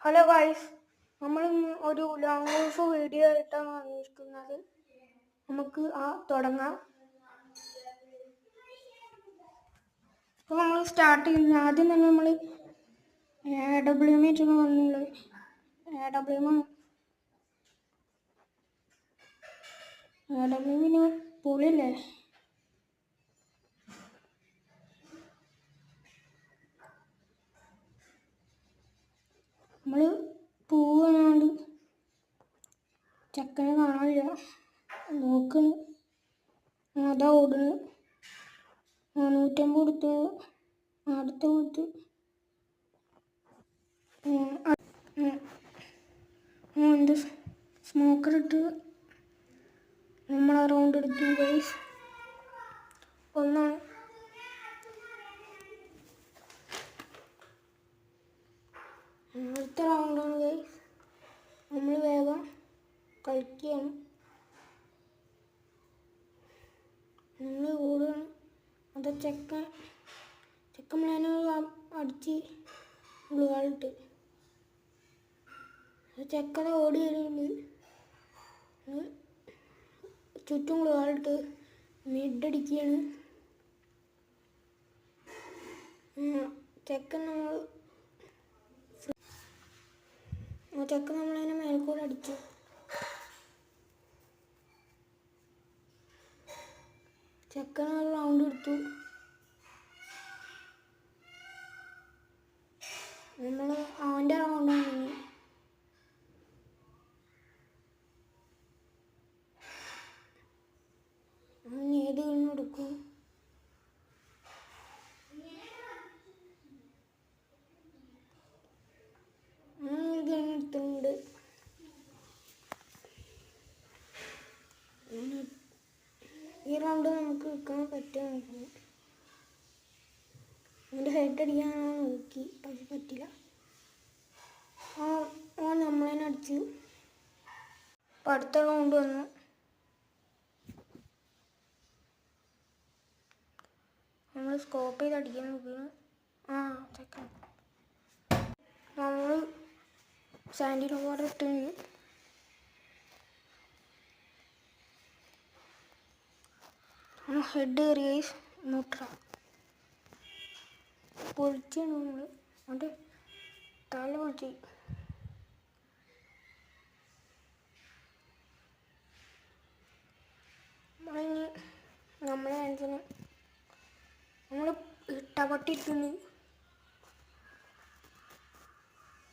Hello guys, നമ്മൾ ഒരു long life video ആയിട്ടാണ് വന്നിരിക്കുന്നത്. നമുക്ക് തുടങ്ങാം. അപ്പോൾ നമ്മൾ സ്റ്റാർട്ട് ചെയ്യുന്നത് ആദ്യം തന്നെ നമ്മൾ AWM ആയിട്ടാണ് വന്നുള്ളത്. AWM പൊളിയല്ലേ? നമ്മൾ പൂവാണ്ട് ചക്കനെ കാണാനില്ല, നോക്കണ്. അതാ ഓടുന്നു. 150 കൊടുത്ത് അടുത്ത കൊടുത്ത് എന്ത് സ്മോക്കർ ഇട്ട് നമ്മൾ റൗണ്ട് എടുത്തു ഗൈസ്. ഒന്നാണ് അടുത്ത റൗണ്ടാണ് ഗൈസ്. നമ്മൾ വേഗം കളിക്കുകയാണ്. നമ്മൾ ഓടുകയാണ്. അത് ചെക്കൻ പ്ലാന് അടിച്ച് ഗ്ലൂവാളിട്ട് ചെക്കനെ ഓടി വരുന്നുണ്ട്. ചുറ്റും ഗ്ലൂവാളിട്ട് മിഡടിക്കുകയാണ്. ചെക്കൻ നമ്മളതിനെ മേൽക്കൂടെ അടിച്ചു. ചെക്കൻ ഒരു റൗണ്ട് എടുത്തു. നമ്മൾ അവൻ്റെ റൗണ്ടാണ്. അവൻ ഏത് ഗണ്ണ് എടുക്കും? ഗണ്ണെടുത്തുണ്ട്. ഈ റൗണ്ട് നമുക്ക് എടുക്കാൻ പറ്റുമോ നോക്കണം. അവൻ്റെ ഹെഡ് അടിക്കാനാണ് നോക്കി, പക്ഷെ പറ്റില്ല. ഓൻ നമ്മളതിനെ അടിച്ചു. അപ്പം അടുത്ത റൗണ്ട് വന്നു. നമ്മൾ സ്കോപ്പ് ചെയ്ത് അടിക്കാൻ നോക്കുന്നു. ചെക്കൻ നമ്മൾ സാൻഡി ഓവർ ഇട്ടുണ്ട്. ഹെഡ് കയറി ഗൈസ്. മുട്ട പൊളിച്ചാണ് നമ്മൾ. അത് തല പൊളിച്ച്. നമ്മളെ ആൻസന് നമ്മൾ ഇട്ടപട്ടിട്ടുണ്ട്.